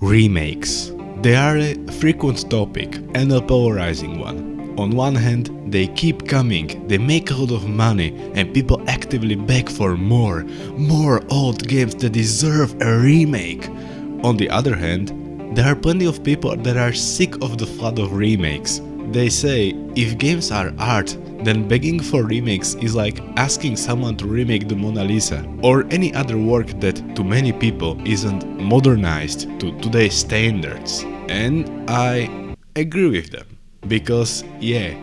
Remakes. They are a frequent topic and a polarizing one. On one hand, they keep coming, they make a lot of money, and people actively beg for more old games that deserve a remake. On the other hand, there are plenty of people that are sick of the flood of remakes. They say, if games are art, then begging for remakes is like asking someone to remake the Mona Lisa, or any other work that to many people isn't modernized to today's standards. And I agree with them. Because yeah,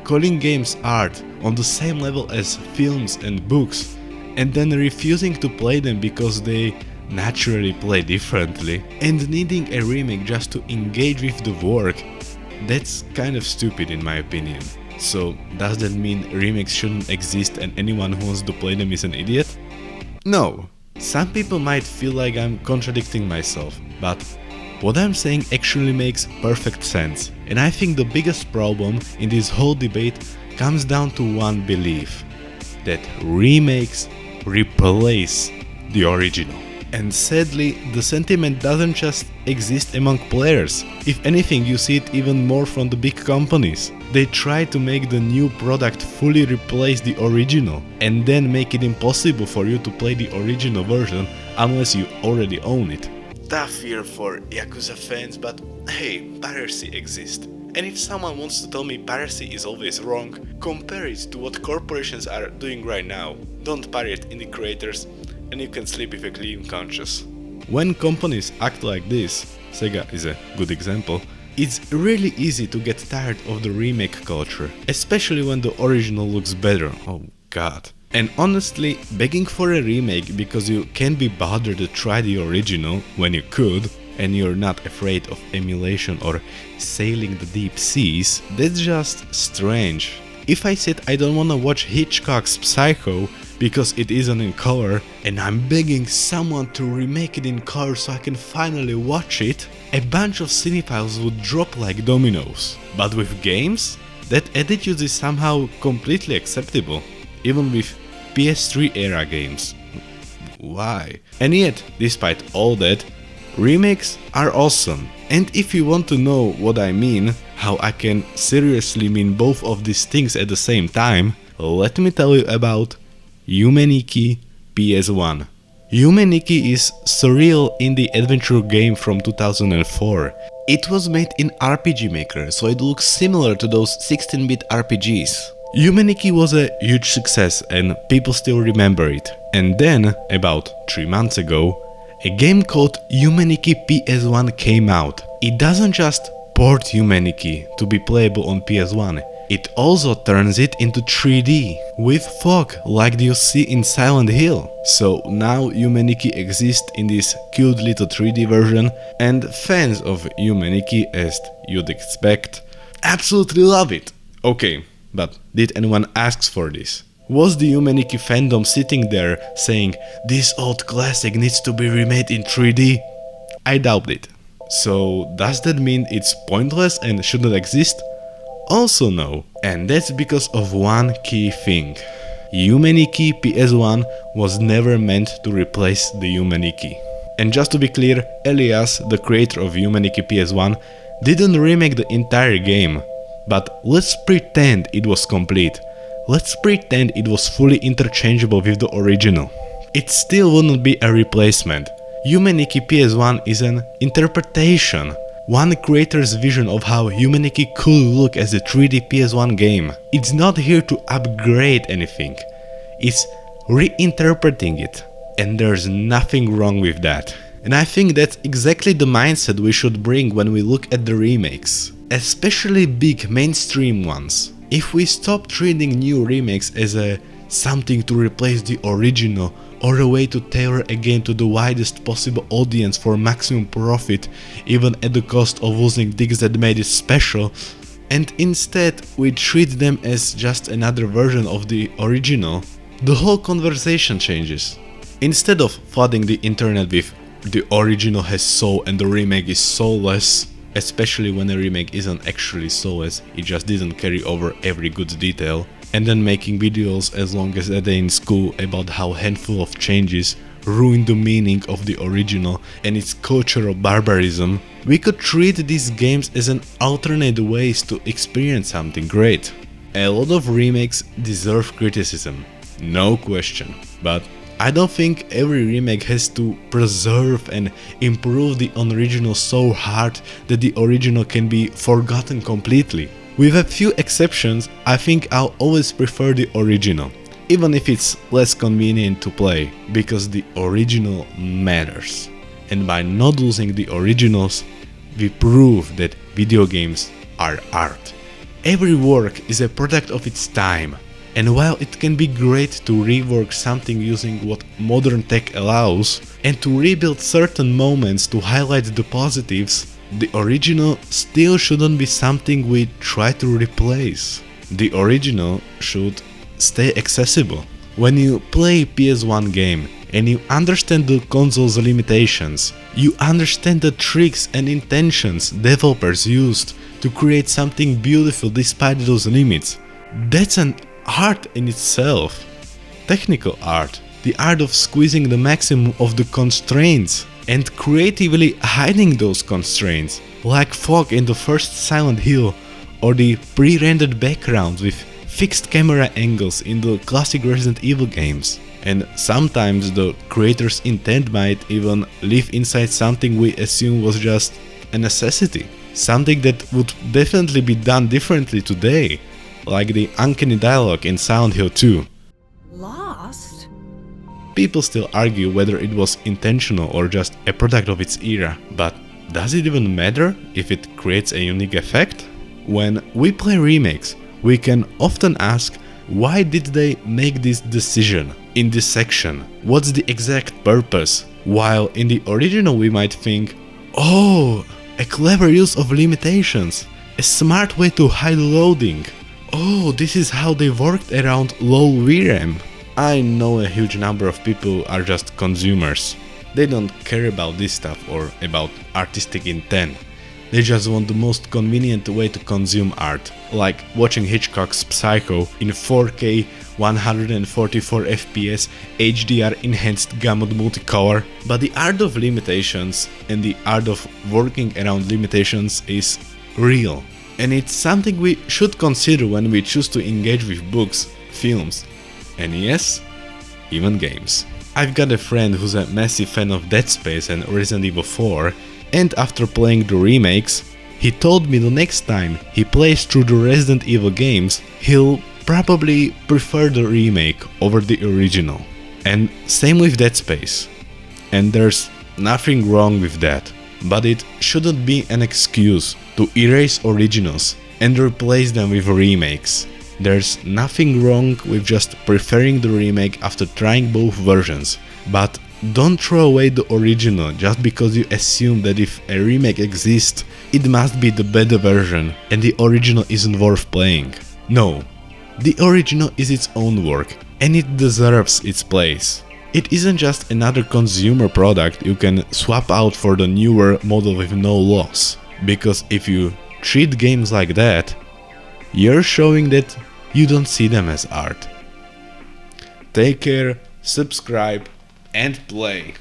calling games art on the same level as films and books, and then refusing to play them because they naturally play differently, and needing a remake just to engage with the work, that's kind of stupid in my opinion. So does that mean remakes shouldn't exist and anyone who wants to play them is an idiot? No. Some people might feel like I'm contradicting myself, but what I'm saying actually makes perfect sense. And I think the biggest problem in this whole debate comes down to one belief: that remakes replace the original. And sadly, the sentiment doesn't just exist among players. If anything, you see it even more from the big companies. They try to make the new product fully replace the original, and then make it impossible for you to play the original version unless you already own it. Tough year for Yakuza fans, but hey, piracy exists. And if someone wants to tell me piracy is always wrong, compare it to what corporations are doing right now. Don't pirate indie creators, and you can sleep with a clean conscience. When companies act like this, Sega is a good example, it's really easy to get tired of the remake culture, especially when the original looks better. Oh god. And honestly, begging for a remake because you can't be bothered to try the original when you could, and you're not afraid of emulation or sailing the deep seas, that's just strange. If I said I don't wanna watch Hitchcock's Psycho because it isn't in color, and I'm begging someone to remake it in color so I can finally watch it, a bunch of cinephiles would drop like dominoes. But with games, that attitude is somehow completely acceptable, even with PS3 era games. Why? And yet, despite all that, remakes are awesome. And if you want to know what I mean, how I can seriously mean both of these things at the same time, let me tell you about Yume Nikki PS1. Yume Nikki is surreal indie adventure game from 2004. It was made in RPG Maker, so it looks similar to those 16-bit RPGs. Yume Nikki was a huge success and people still remember it. And then, about 3 months ago, a game called Yume Nikki PS1 came out. It doesn't just port Yume Nikki to be playable on PS1, it also turns it into 3D, with fog like you see in Silent Hill. So now Yume Nikki exists in this cute little 3D version, and fans of Yume Nikki, as you'd expect, absolutely love it. Okay, but did anyone ask for this? Was the Yume Nikki fandom sitting there saying, this old classic needs to be remade in 3D? I doubt it. So does that mean it's pointless and shouldn't exist? Also no, and that's because of one key thing. Yume Nikki PS1 was never meant to replace the Yume Nikki. And just to be clear, Elias, the creator of Yume Nikki PS1, didn't remake the entire game. But let's pretend it was complete. Let's pretend it was fully interchangeable with the original. It still wouldn't be a replacement. Yume Nikki PS1 is an interpretation. One creator's vision of how Yume Nikki could look as a 3D PS1 game. It's not here to upgrade anything. It's reinterpreting it. And there's nothing wrong with that. And I think that's exactly the mindset we should bring when we look at the remakes. Especially big mainstream ones. If we stop treating new remakes as something to replace the original, or a way to tailor a game to the widest possible audience for maximum profit, even at the cost of losing things that made it special, and instead we treat them as just another version of the original, the whole conversation changes. Instead of flooding the internet with the original has soul and the remake is soulless, especially when a remake isn't actually soulless, it just didn't carry over every good detail, and then making videos as long as a day in school about how handful of changes ruin the meaning of the original and its cultural barbarism, we could treat these games as an alternate ways to experience something great. A lot of remakes deserve criticism, no question, but I don't think every remake has to preserve and improve the original so hard that the original can be forgotten completely. With a few exceptions, I think I'll always prefer the original, even if it's less convenient to play, because the original matters. And by not losing the originals, we prove that video games are art. Every work is a product of its time. And while it can be great to rework something using what modern tech allows, and to rebuild certain moments to highlight the positives, the original still shouldn't be something we try to replace. The original should stay accessible. When you play PS1 game and you understand the console's limitations, you understand the tricks and intentions developers used to create something beautiful despite those limits. That's an art in itself. Technical art, the art of squeezing the maximum of the constraints and creatively hiding those constraints, like fog in the first Silent Hill or the pre-rendered backgrounds with fixed camera angles in the classic Resident Evil games. And sometimes the creator's intent might even live inside something we assume was just a necessity, something that would definitely be done differently today, like the uncanny dialogue in Silent Hill 2. Lost? People still argue whether it was intentional or just a product of its era, but does it even matter if it creates a unique effect? When we play remakes, we can often ask, why did they make this decision in this section? What's the exact purpose? While in the original we might think, oh, a clever use of limitations, a smart way to hide loading. Oh, this is how they worked around low VRAM. I know a huge number of people are just consumers. They don't care about this stuff or about artistic intent. They just want the most convenient way to consume art, like watching Hitchcock's Psycho in 4K 144 FPS HDR enhanced gamut multicolor. But the art of limitations and the art of working around limitations is real. And it's something we should consider when we choose to engage with books, films, and yes, even games. I've got a friend who's a massive fan of Dead Space and Resident Evil 4, and after playing the remakes, he told me the next time he plays through the Resident Evil games, he'll probably prefer the remake over the original. And same with Dead Space. And there's nothing wrong with that, but it shouldn't be an excuse to erase originals and replace them with remakes. There's nothing wrong with just preferring the remake after trying both versions, but don't throw away the original just because you assume that if a remake exists, it must be the better version and the original isn't worth playing. No, the original is its own work and it deserves its place. It isn't just another consumer product you can swap out for the newer model with no loss, because if you treat games like that, you're showing that you don't see them as art. Take care, subscribe, and play.